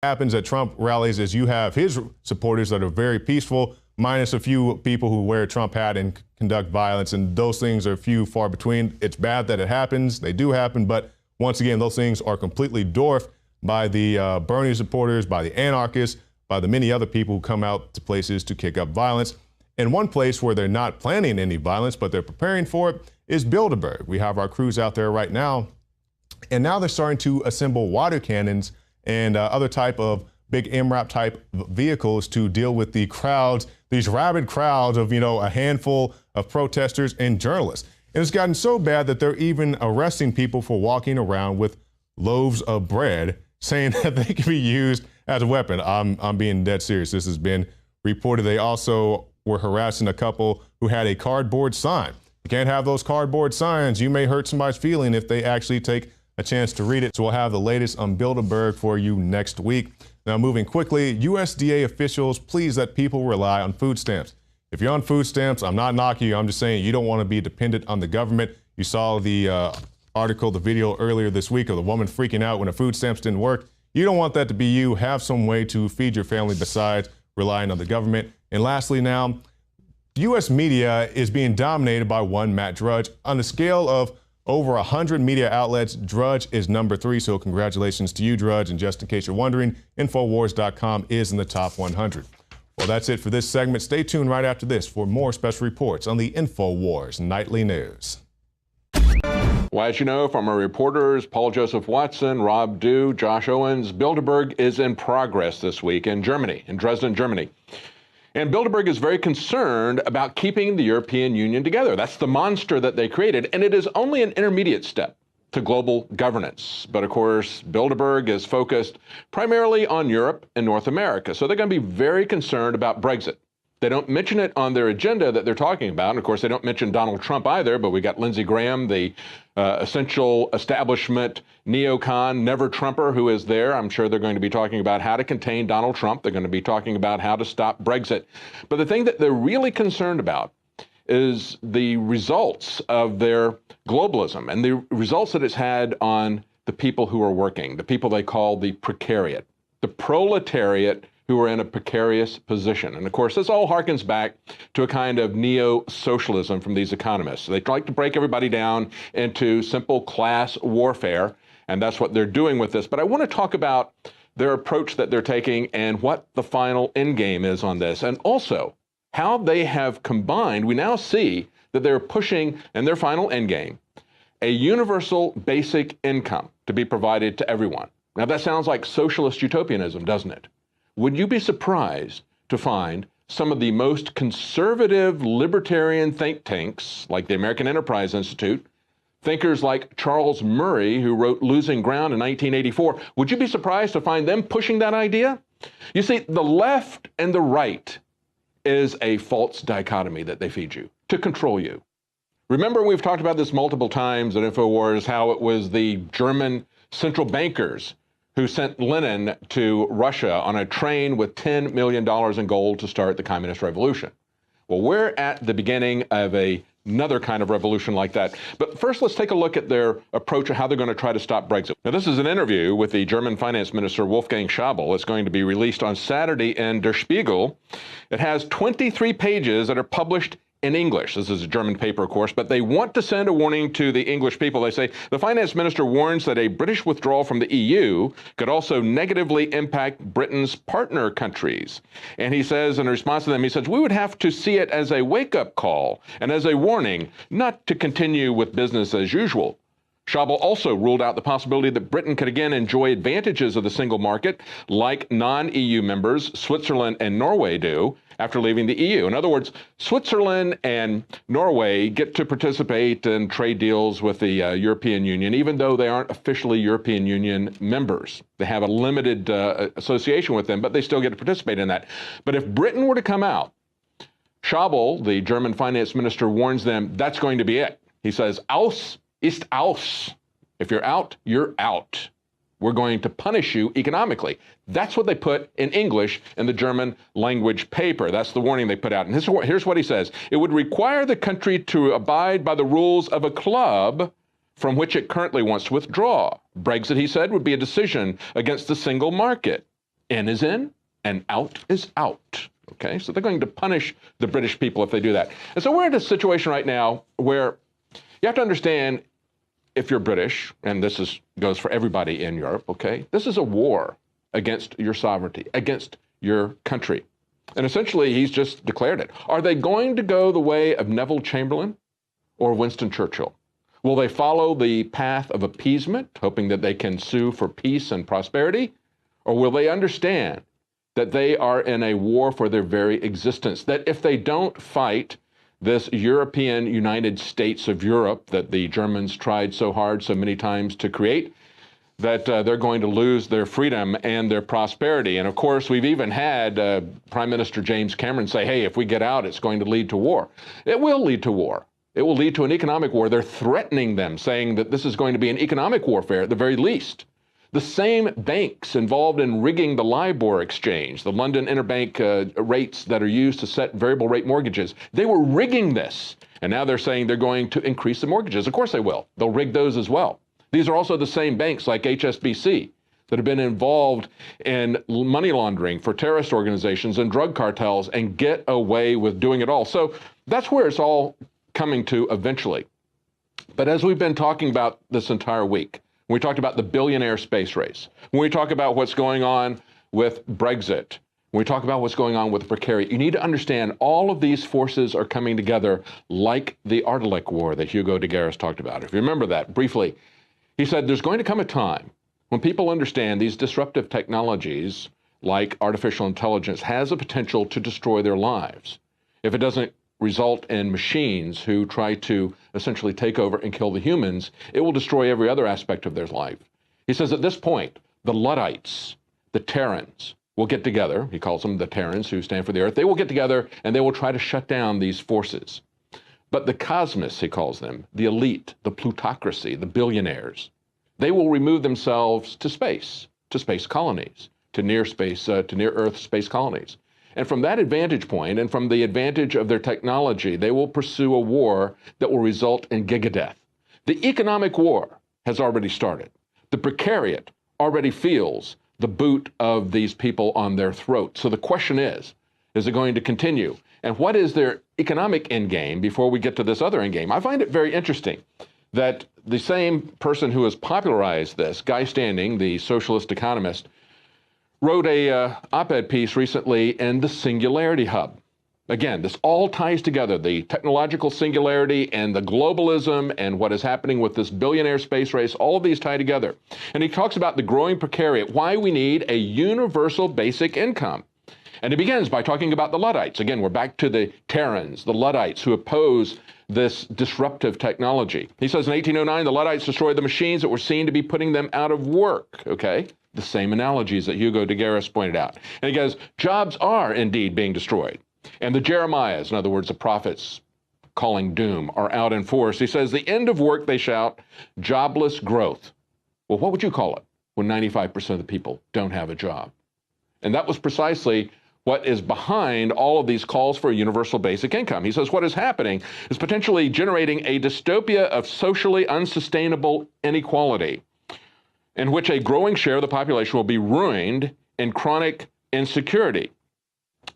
Happens at Trump rallies is you have his supporters that are very peaceful, minus a few people who wear a Trump hat and conduct violence, and those things are few far between. It's bad that it happens. They do happen, but once again, those things are completely dwarfed by the Bernie supporters, by the anarchists, by the many other people who come out to places to kick up violence. And one place where they're not planning any violence, but they're preparing for it, is Bilderberg. We have our crews out there right now, and now they're starting to assemble water cannons and other type of big MRAP type vehicles to deal with the crowds, these rabid crowds of, a handful of protesters and journalists. And it's gotten so bad that they're even arresting people for walking around with loaves of bread, saying that they can be used as a weapon. I'm being dead serious. This has been reported. They also were harassing a couple who had a cardboard sign. You can't have those cardboard signs. You may hurt somebody's feeling if they actually take a chance to read it. So we'll have the latest on Bilderberg for you next week. Now, moving quickly, USDA officials please let people rely on food stamps. If you're on food stamps, I'm not knocking you. I'm just saying you don't want to be dependent on the government. You saw the article, the video earlier this week of the woman freaking out when her food stamps didn't work. You don't want that to be you. Have some way to feed your family besides relying on the government. And lastly now, U.S. media is being dominated by one Matt Drudge. On a scale of over 100 media outlets, Drudge is number 3, so congratulations to you, Drudge. And just in case you're wondering, INFOWARS.com is in the top 100. Well, that's it for this segment. Stay tuned right after this for more special reports on the INFOWARS Nightly News. Well, as you know from our reporters, Paul Joseph Watson, Rob Dew, Josh Owens, Bilderberg is in progress this week in Germany, in Dresden, Germany. And Bilderberg is very concerned about keeping the European Union together. That's the monster that they created, and it is only an intermediate step to global governance. But of course, Bilderberg is focused primarily on Europe and North America, so they're going to be very concerned about Brexit. They don't mention it on their agenda that they're talking about. And of course, they don't mention Donald Trump either, but we got Lindsey Graham, the essential establishment neocon, never Trumper, who is there. I'm sure they're going to be talking about how to contain Donald Trump. They're going to be talking about how to stop Brexit. But the thing that they're really concerned about is the results of their globalism and the results that it's had on the people who are working, the people they call the precariat, the proletariat, who are in a precarious position. And of course, this all harkens back to a kind of neo-socialism from these economists. They like to break everybody down into simple class warfare, and that's what they're doing with this. But I want to talk about their approach that they're taking and what the final end game is on this, and also how they have combined. We now see that they're pushing, in their final end game, a universal basic income to be provided to everyone. Now, that sounds like socialist utopianism, doesn't it? Would you be surprised to find some of the most conservative libertarian think tanks, like the American Enterprise Institute, thinkers like Charles Murray, who wrote Losing Ground in 1984, would you be surprised to find them pushing that idea? You see, the left and the right is a false dichotomy that they feed you to control you. Remember, we've talked about this multiple times at InfoWars, how it was the German central bankers who sent Lenin to Russia on a train with $10 million in gold to start the communist revolution. Well, we're at the beginning of another kind of revolution like that. But first, let's take a look at their approach of how they're going to try to stop Brexit. Now, this is an interview with the German finance minister, Wolfgang Schäuble. It's going to be released on Saturday in Der Spiegel. It has 23 pages that are published in English. This is a German paper, of course, but they want to send a warning to the English people. They say the finance minister warns that a British withdrawal from the EU could also negatively impact Britain's partner countries. And he says, in response to them, he says, we would have to see it as a wake-up call and as a warning not to continue with business as usual. Schäuble also ruled out the possibility that Britain could again enjoy advantages of the single market like non-EU members, Switzerland and Norway do, after leaving the EU. In other words, Switzerland and Norway get to participate in trade deals with the European Union, even though they aren't officially European Union members. They have a limited association with them, but they still get to participate in that. But if Britain were to come out, Schäuble, the German finance minister, warns them that's going to be it. He says, aus ist aus. If you're out, you're out. We're going to punish you economically. That's what they put in English in the German language paper. That's the warning they put out. And here's what he says. It would require the country to abide by the rules of a club from which it currently wants to withdraw. Brexit, he said, would be a decision against the single market. In is in and out is out. Okay, so they're going to punish the British people if they do that. And so we're in a situation right now where you have to understand, if you're British, and goes for everybody in Europe, okay, this is a war against your sovereignty, against your country. And essentially, he's just declared it. Are they going to go the way of Neville Chamberlain or Winston Churchill? Will they follow the path of appeasement, hoping that they can sue for peace and prosperity? Or will they understand that they are in a war for their very existence, that if they don't fight this European United States of Europe that the Germans tried so hard so many times to create, that they're going to lose their freedom and their prosperity? And of course, we've even had Prime Minister James Cameron say, hey, if we get out, it's going to lead to war. It will lead to war. It will lead to an economic war. They're threatening them, saying that this is going to be an economic warfare at the very least. The same banks involved in rigging the LIBOR exchange, the London interbank rates that are used to set variable rate mortgages, they were rigging this. And now they're saying they're going to increase the mortgages. Of course they will. They'll rig those as well. These are also the same banks like HSBC that have been involved in money laundering for terrorist organizations and drug cartels and get away with doing it all. So that's where it's all coming to eventually. But as we've been talking about this entire week, when we talked about the billionaire space race, when we talk about what's going on with Brexit, when we talk about what's going on with the precariat, you need to understand all of these forces are coming together like the Artilect War that Hugo de Garis talked about. If you remember that briefly, he said there's going to come a time when people understand these disruptive technologies like artificial intelligence has a potential to destroy their lives. If it doesn't result in machines who try to essentially take over and kill the humans, it will destroy every other aspect of their life. He says at this point, the Luddites, the Terrans, will get together. He calls them the Terrans, who stand for the earth. They will get together and they will try to shut down these forces. But the cosmists, he calls them, the elite, the plutocracy, the billionaires, they will remove themselves to space colonies, to near Earth space colonies. And from that advantage point, and from the advantage of their technology, they will pursue a war that will result in gigadeath. The economic war has already started. The precariat already feels the boot of these people on their throat. So the question is it going to continue? And what is their economic endgame before we get to this other endgame? I find it very interesting that the same person who has popularized this, Guy Standing, the socialist economist, wrote a op-ed piece recently in the Singularity Hub. Again, this all ties together, the technological singularity and the globalism and what is happening with this billionaire space race, all of these tie together. And he talks about the growing precariat, why we need a universal basic income. And he begins by talking about the Luddites. Again, we're back to the Terrans, the Luddites, who oppose this disruptive technology. He says in 1809, the Luddites destroyed the machines that were seen to be putting them out of work, okay? The same analogies that Hugo de Garis pointed out. And he goes, jobs are indeed being destroyed. And the Jeremiahs, in other words, the prophets calling doom, are out in force. He says, the end of work, they shout, jobless growth. Well, what would you call it when 95% of the people don't have a job? And that was precisely what is behind all of these calls for a universal basic income. He says what is happening is potentially generating a dystopia of socially unsustainable inequality, in which a growing share of the population will be ruined in chronic insecurity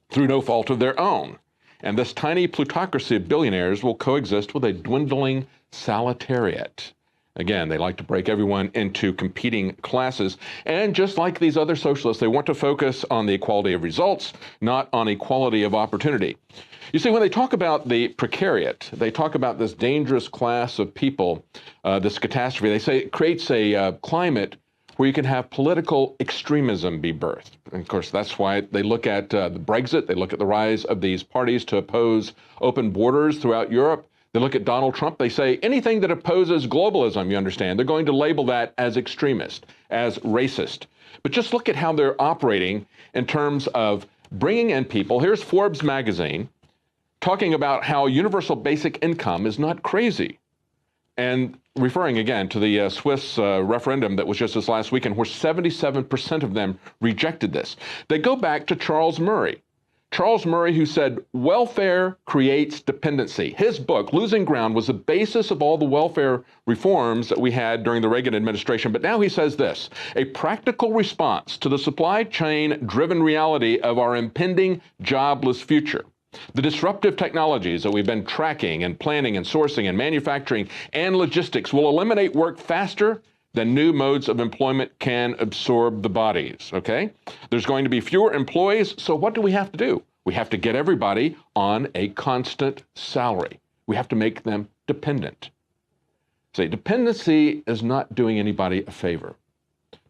through no fault of their own. And this tiny plutocracy of billionaires will coexist with a dwindling solitariat. Again, they like to break everyone into competing classes. And just like these other socialists, they want to focus on the equality of results, not on equality of opportunity. You see, when they talk about the precariat, they talk about this dangerous class of people, this catastrophe. They say it creates a climate where you can have political extremism be birthed. And of course, that's why they look at the Brexit. They look at the rise of these parties to oppose open borders throughout Europe. They look at Donald Trump. They say anything that opposes globalism, you understand, they're going to label that as extremist, as racist. But just look at how they're operating in terms of bringing in people. Here's Forbes magazine talking about how universal basic income is not crazy. And referring again to the Swiss referendum that was just this last weekend, where 77% of them rejected this. They go back to Charles Murray. Charles Murray, who said, welfare creates dependency. His book, Losing Ground, was the basis of all the welfare reforms that we had during the Reagan administration. But now he says this, a practical response to the supply chain-driven reality of our impending jobless future. The disruptive technologies that we've been tracking and planning and sourcing and manufacturing and logistics will eliminate work faster than new modes of employment can absorb the bodies, okay? There's going to be fewer employees, so what do we have to do? We have to get everybody on a constant salary. We have to make them dependent. Say, dependency is not doing anybody a favor.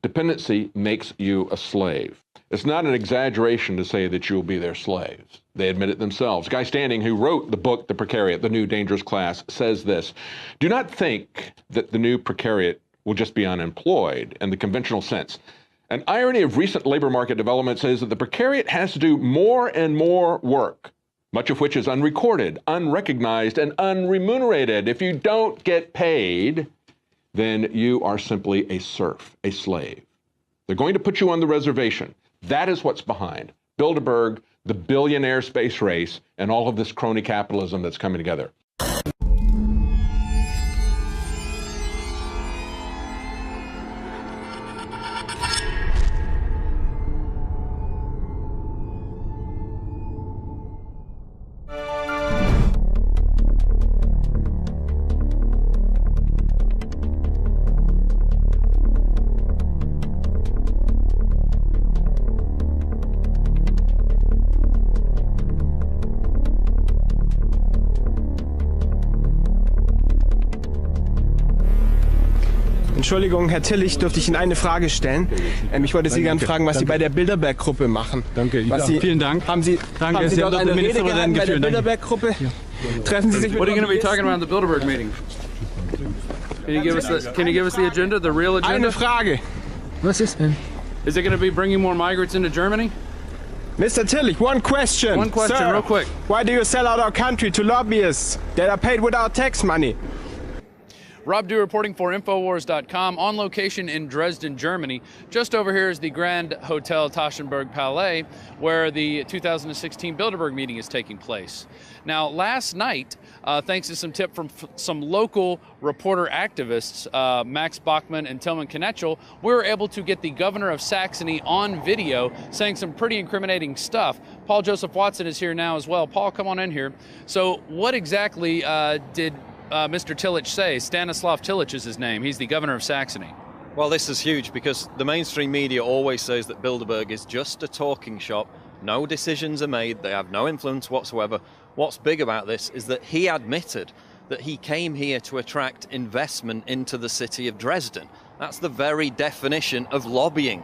Dependency makes you a slave. It's not an exaggeration to say that you'll be their slaves. They admit it themselves. Guy Standing, who wrote the book, The Precariat, The New Dangerous Class, says this, do not think that the new precariat will just be unemployed in the conventional sense. An irony of recent labor market developments is that the precariat has to do more and more work, much of which is unrecorded, unrecognized, and unremunerated. If you don't get paid, then you are simply a serf, a slave. They're going to put you on the reservation. That is what's behind Bilderberg, the billionaire space race, and all of this crony capitalism that's coming together. Entschuldigung, Herr Tillich, dürfte ich Ihnen eine Frage stellen? Ich wollte Sie gerne fragen, was Sie bei der Bilderberg-Gruppe machen. Danke. Vielen Dank. Haben Sie dort eine Rede gehalten bei der Bilderberg-Gruppe? Treffen Sie sich mit What are you going to be talking about in the Bilderberg meeting? Can you give us the agenda, the real agenda? Eine Frage. Was ist denn? Is it going to be bringing more migrants into Germany? Mr. Tillich, one question. One question, Sir, real quick. Why do you sell out our country to lobbyists that are paid with our tax money? Rob Dew reporting for INFOWARS.com on location in Dresden, Germany. Just over here is the Grand Hotel Taschenberg Palais, where the 2016 Bilderberg meeting is taking place. Now, last night, thanks to some tip from some local reporter activists, Max Bachmann and Tilman Knetchel, we were able to get the governor of Saxony on video saying some pretty incriminating stuff. Paul Joseph Watson is here now as well. Paul, come on in here. So what exactly did Mr. Tillich say? Stanislav Tillich is his name. He's the governor of Saxony. Well, this is huge because the mainstream media always says that Bilderberg is just a talking shop. No decisions are made. They have no influence whatsoever. What's big about this is that he admitted that he came here to attract investment into the city of Dresden. That's the very definition of lobbying.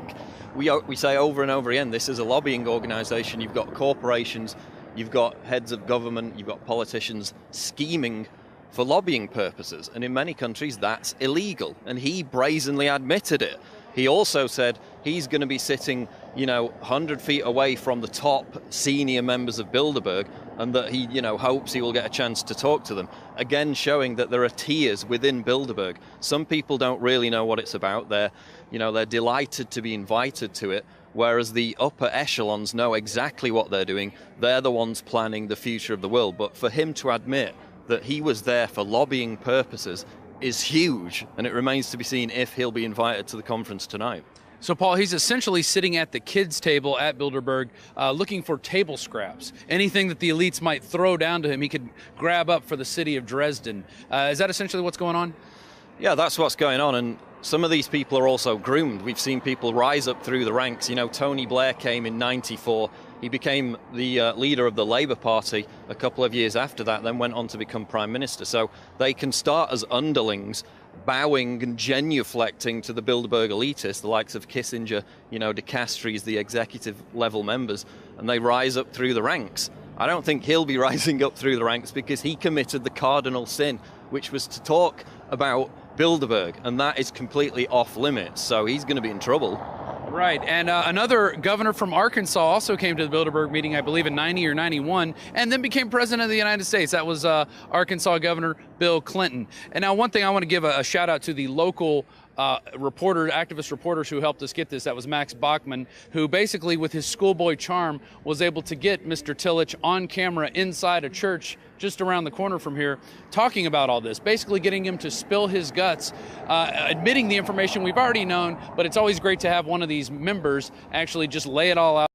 We say over and over again, this is a lobbying organization. You've got corporations, you've got heads of government, you've got politicians scheming for lobbying purposes, and in many countries that's illegal, and he brazenly admitted it. He also said he's going to be sitting, 100 feet away from the top senior members of Bilderberg, and that he, hopes he will get a chance to talk to them. Again, showing that there are tiers within Bilderberg. Some people don't really know what it's about. They're delighted to be invited to it, whereas the upper echelons know exactly what they're doing. They're the ones planning the future of the world. But for him to admit that he was there for lobbying purposes is huge, and it remains to be seen if he'll be invited to the conference tonight. So, Paul, he's essentially sitting at the kids' table at Bilderberg looking for table scraps. Anything that the elites might throw down to him, he could grab up for the city of Dresden. Is that essentially what's going on? Yeah, that's what's going on, and some of these people are also groomed. We've seen people rise up through the ranks. Tony Blair came in '94. He became the leader of the Labour Party a couple of years after that, then went on to become Prime Minister. So they can start as underlings, bowing and genuflecting to the Bilderberg elitists, the likes of Kissinger, De Castries, the executive level members, and they rise up through the ranks. I don't think he'll be rising up through the ranks because he committed the cardinal sin, which was to talk about Bilderberg, and that is completely off limits, so he's going to be in trouble. Right, and another governor from Arkansas also came to the Bilderberg meeting, I believe in 90 or 91, and then became president of the United States. That was Arkansas Governor Bill Clinton. And now one thing I want to give a shout out to the local activist reporters who helped us get this. That was Max Bachman, who basically with his schoolboy charm was able to get Mr. Tillich on camera inside a church just around the corner from here, talking about all this, basically getting him to spill his guts, admitting the information we've already known, but it's always great to have one of these members actually just lay it all out.